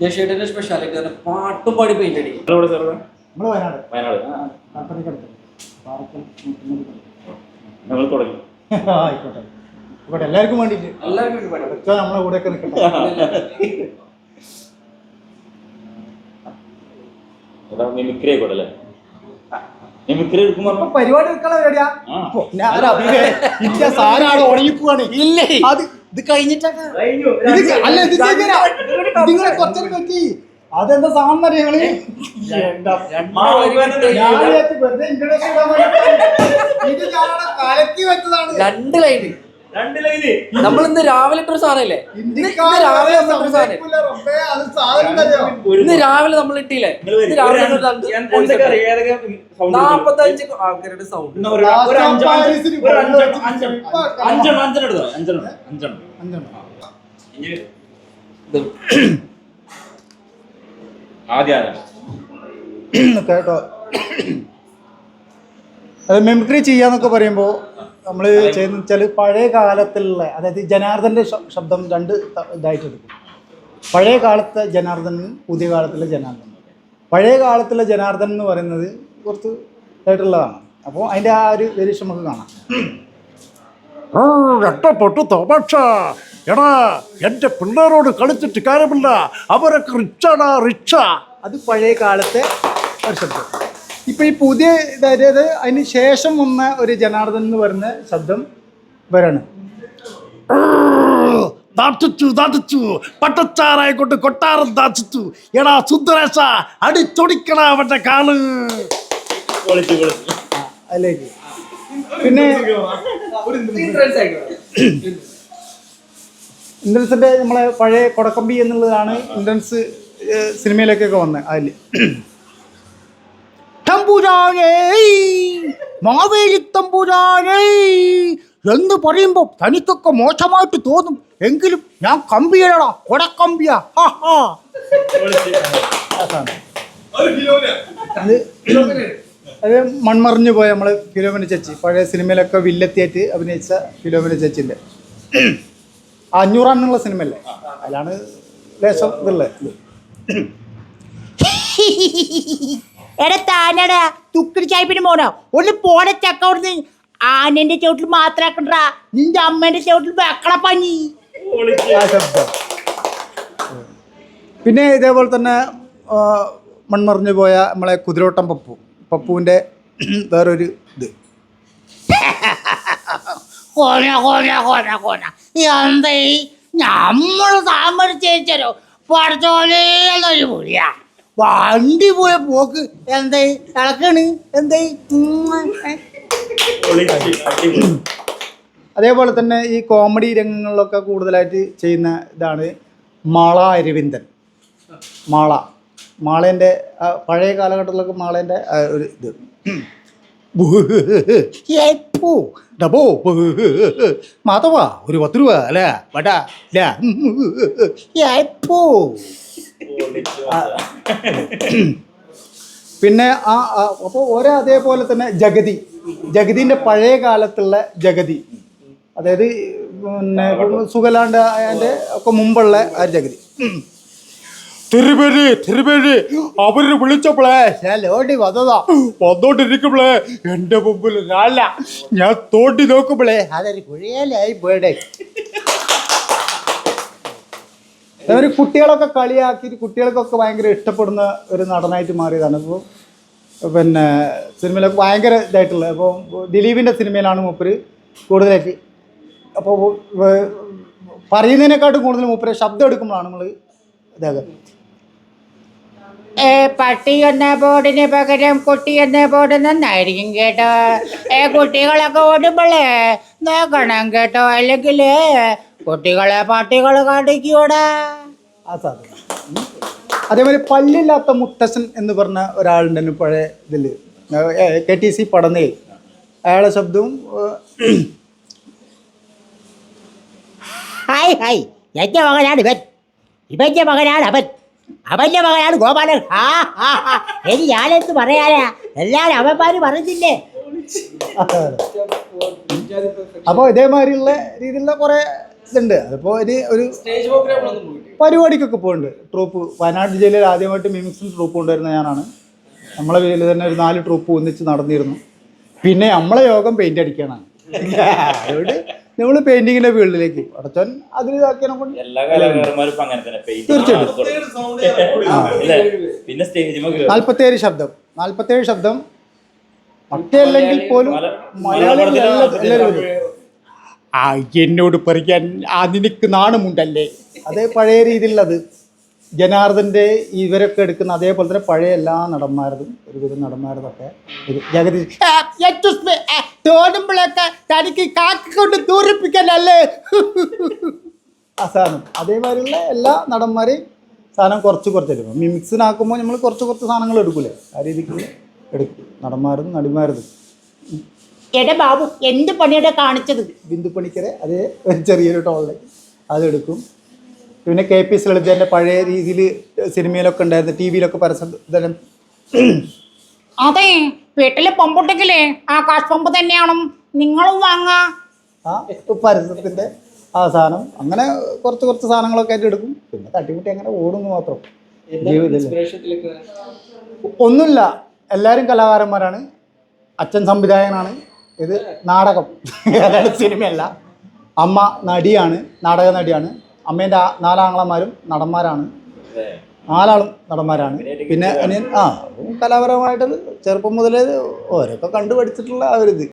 ജയശേഖരന്റെ speciality പാട്ടും പാടി paint അടിക്കും. വയനാട് ഞങ്ങൾ തുടങ്ങി. ആയിക്കോട്ടെ ഇവിടെ എല്ലാവർക്കും വേണ്ടിയിട്ട് നമ്മളെ കൂടെ ഒക്കെ നിൽക്കട്ടെ. മിമിക്രി ആയിക്കോട്ടെ അല്ലേ? മിമിക്രി എടുക്കുമ്പോ പരിപാടി എടുക്കാനുള്ള പരിപാടിയാ. സാരാണ് ഉണങ്ങിപ്പോവാണ്. ഇല്ലേ അത് ഇത് കഴിഞ്ഞിട്ടൊക്കെ അല്ല ഇത് നിങ്ങളെ കുറച്ചു പറ്റി അതെന്താ സാധനം ഞങ്ങള് കലക്കി വെച്ചതാണ്. 2 ലൈന് നമ്മളിന്ന് രാവിലെ ഇട്ടൊരു സാധനല്ലേ, ഇന്ന് രാവിലെ നമ്മൾ ഇട്ടില്ലേ, 45 ആൾക്കാരുടെ സൗണ്ട്. കേട്ടോ അത് മിമിക്രി ചെയ്യാന്നൊക്കെ പറയുമ്പോൾ നമ്മൾ ചെയ്യുന്ന വെച്ചാൽ പഴയ കാലത്തുള്ള, അതായത് ജനാർദ്ദൻ്റെ ശബ്ദം 2 ഇതായിട്ട് എടുക്കും. പഴയ കാലത്തെ ജനാർദ്ദനും പുതിയ കാലത്തുള്ള ജനാർദ്ദനും. പഴയ കാലത്തുള്ള ജനാർദ്ദൻ എന്ന് പറയുന്നത് കുറച്ച് ഇതായിട്ടുള്ളതാണ്. അപ്പോൾ അതിൻ്റെ ആ ഒരു വേരിയേഷൻ നമുക്ക് കാണാം. രട്ടപ്പെട്ടു തോമാക്ഷ, എടാ എൻ്റെ പിള്ളേരോട് കളിച്ചിട്ട് കാര്യമില്ല, അവരൊക്കെ റിച്ചാടാ റിച്ച. അത് പഴയ കാലത്തെ ഒരു ശബ്ദം. ഇപ്പം ഈ പുതിയ അതായത് അതിന് ശേഷം വന്ന ഒരു ജനാർദ്ദൻ എന്ന് പറയുന്ന ശബ്ദം വരാണ്. ദാട്ടിച്ചു പട്ടച്ചാറായിക്കൊണ്ട് കൊട്ടാരം ദാച്ചിച്ചു, എടാ സുന്ദരേശ അടിച്ചൊടിക്കണ അവന്റെ കാല്. അതിലേക്ക് പിന്നെ ഇന്ദ്രൻസിന്റെ നമ്മളെ പഴയ കൊടക്കമ്പി എന്നുള്ളതാണ് ഇന്ദ്രൻസ് സിനിമയിലേക്കൊക്കെ വന്നത്. അതിൽ തമ്പുരാനേ മാവേലി തമ്പുരാനേ എന്ന് പറയുമ്പോൾ തനിക്കൊക്കെ മോശമായിട്ട് തോന്നും, എങ്കിലും ഞാൻ കമ്പിയടാ, കൊടക്കമ്പിയാ. അത് മൺമറിഞ്ഞു പോയ നമ്മൾ ഫിലോമിന ചേച്ചി, പഴയ സിനിമയിലൊക്കെ വില്ലെത്തിയായിട്ട് അഭിനയിച്ച ഫിലോമിന ചേച്ചിൻ്റെ 500 എന്നുള്ള സിനിമയല്ലേ, അതിലാണ് ലേശം ഇതുള്ളത്. എടാ തുക്കിടി ചായപ്പിന് പോണോ? ഒന്ന് പോണ ചക്കവിടുന്ന് ആനന്റെ ചോട്ടിൽ മാത്രാക്കണ്ടാ, നിന്റെ അമ്മേന്റെ ചോട്ടിൽ വെക്കണ പഞ്ഞി. പിന്നെ ഇതേപോലെ തന്നെ മൺമറിഞ്ഞു പോയ നമ്മളെ കുതിരോട്ടം പപ്പുവിൻ്റെ വേറൊരു ഇത്. എന്തേ നമ്മൾ താമരച്ചേച്ചോ പടച്ചോലേന്നൊരു പുഴിയാ, വണ്ടി പോയ പോക്ക് എന്തേ ഇളക്കണ് എന്തേ. അതേപോലെ തന്നെ ഈ കോമഡി രംഗങ്ങളിലൊക്കെ കൂടുതലായിട്ട് ചെയ്യുന്ന ഇതാണ് മാള അരവിന്ദൻ. മാളേൻ്റെ പഴയ കാലഘട്ടത്തിലൊക്കെ മാളേൻ്റെ ഒരു ഇത്. മാധവ ഒരു 10 രൂപ അല്ലേ വടാ. പിന്നെ അപ്പോൾ ഓരോ അതേപോലെ തന്നെ ജഗതിൻ്റെ പഴയ കാലത്തുള്ള ജഗതി, അതായത് പിന്നെ സുഖലാണ്ട് അതിൻ്റെ ഒക്കെ മുമ്പുള്ള ആ ജഗതി. തിരുമേനി അവര് വിളിച്ചപ്പോളേ ഞാൻ ലോടി വന്നോണ്ടിരിക്കുമ്പോളേ എന്റെ മുമ്പിൽ ഞാൻ തോണ്ടി നോക്കുമ്പോളേ അതൊരു കുഴിയലായി പോയടേ. അവർ കുട്ടികളൊക്കെ കളിയാക്കി കുട്ടികൾക്കൊക്കെ ഭയങ്കര ഇഷ്ടപ്പെടുന്ന ഒരു നടനായിട്ട് മാറിയതാണ്. ഇപ്പോൾ പിന്നെ സിനിമയിലൊക്കെ ഭയങ്കര ഇതായിട്ടുള്ളത്. അപ്പോൾ ദിലീപിൻ്റെ സിനിമയിലാണ് മൂപ്പര് കൂടുതലായിട്ട്. അപ്പോൾ പറയുന്നതിനെക്കാട്ടും കൂടുതൽ മൂപ്പര് ശബ്ദം എടുക്കുമ്പോഴാണ് നമ്മൾ ഇതാകുക. പട്ടി എന്ന ബോർഡിന് പകരം കുട്ടി എന്ന ബോർഡ് നന്നായിരിക്കും കേട്ടോ. കുട്ടികളൊക്കെ ഓടുമ്പോളേ നോക്കണം കേട്ടോ, അല്ലെങ്കിൽ കുട്ടികളെ പട്ടികൾ കാട്ടിക്കൂടാ. ആ സാധനം. അതേപോലെ പല്ലില്ലാത്ത മുത്തശ്ശൻ എന്ന് പറഞ്ഞ ഒരാളുണ്ട് പഴയ ഇതിൽ, KTC പടന്നേ. അയാളുടെ ശബ്ദവും ഹായ് എൻ്റെ മകനാണ് ഇവൻ്റെ മകനാണ് അവൻ്റെ മകനാണ് ഗോപാലൻ. എനിക്ക് ഞാനെന്ത് പറയാനാ, എല്ലാവരും അവന്മാര് പറഞ്ഞില്ലേ. അപ്പോൾ ഇതേമാതിരിയുള്ള രീതിയിലുള്ള കുറേ ഇതുണ്ട്. അതിപ്പോൾ ഒരു സ്റ്റേജ് പ്രോഗ്രാമുകളൊന്നും പോയിട്ട് പരിപാടിക്കൊക്കെ പോകുന്നുണ്ട്. ട്രൂപ്പ് വയനാട് ജില്ലയിൽ ആദ്യമായിട്ട് മിമിക്സിന് ട്രൂപ്പ് കൊണ്ടുവരുന്ന ഞാനാണ്. നമ്മളെ പേരിൽ തന്നെ ഒരു 4 ട്രൂപ്പ് ഒന്നിച്ച് നടന്നിരുന്നു. പിന്നെ നമ്മളെ യോഗം പെയിന്റ് അടിക്കാനാണ്. അതുകൊണ്ട് നമ്മൾ പെയിന്റിങ്ങിന്റെ ഫീൽഡിലേക്ക് അടച്ചോൻ അതിൽ ഇതാക്കിയതിനെ കൊണ്ട് എല്ലാ കലാകാരന്മാരും ഇപ്പൊ അങ്ങനെ തന്നെ തീർച്ചയായിട്ടും. പിന്നെ സ്റ്റേജ് 47 ശബ്ദം 47 ശബ്ദം മറ്റല്ലെങ്കിൽ പോലും മലയാളികൾ എല്ലാവരും എന്നോട് പറയാൻ നിനക്ക് നാണമുണ്ടല്ലേ. അതേ പഴയ രീതിയിലുള്ളത് ജനാർദ്ദൻ്റെ ഇവരൊക്കെ എടുക്കുന്ന അതേപോലെ തന്നെ പഴയ എല്ലാ നടന്മാരതും ഒരുവിധം നടന്മാരതൊക്കെ ജഗദീഷ് തോന്നുമ്പോഴൊക്കെ തനിക്ക് കാക്കൊണ്ട് ദൂരിപ്പിക്കാനല്ലേ ആ സാധനം അതേമാതിരിയുള്ള എല്ലാ നടന്മാരെയും സാധനം കുറച്ച് എടുക്കും. മിമിക്സിനാക്കുമ്പോൾ നമ്മൾ കുറച്ച് സാധനങ്ങൾ എടുക്കൂലേ, ആ രീതിക്ക് എടുക്കും. നടന്മാരതും നടിമാരതും. എടാ ബാബു എന്ത് പണിയുടെ കാണിച്ചത്? ബിന്ദു പണിക്കരെ അതേ ഒരു ചെറിയൊരു ടോളിൽ അതെടുക്കും. പിന്നെ KP ലളിതൻ്റെ പഴയ രീതിയിൽ സിനിമയിലൊക്കെ ഉണ്ടായിരുന്നു, TV യിലൊക്കെ പരസ്യം ഇതെല്ലാം. അതെ, വീട്ടിലെ പമ്പുണ്ടെങ്കിലേ ആ കാശ് പമ്പ് തന്നെയാണ് നിങ്ങളും വാങ്ങാ. ആ പരസ്യത്തിൻ്റെ ആ സാധനം അങ്ങനെ കുറച്ച് സാധനങ്ങളൊക്കെ ആയിട്ട് എടുക്കും. പിന്നെ തട്ടിമുട്ടി അങ്ങനെ ഓടുന്നു മാത്രം. ജീവിതത്തിൽ ഒന്നുമില്ല, എല്ലാവരും കലാകാരന്മാരാണ്. അച്ഛൻ സംവിധായകനാണ്. ഇത് നാടകം, അതായത് സിനിമയല്ല. അമ്മ നടിയാണ്, നാടക നടിയാണ്. അമ്മേൻ്റെ 4 ആങ്ങളമാരും നടന്മാരാണ്, 4 ആളും നടന്മാരാണ്. പിന്നെ അനിയൻ കലാപരമായിട്ട് ചെറുപ്പം മുതലേ ഓരോക്കെ കണ്ടുപഠിച്ചിട്ടുള്ള ആ ഒരു ഇത്.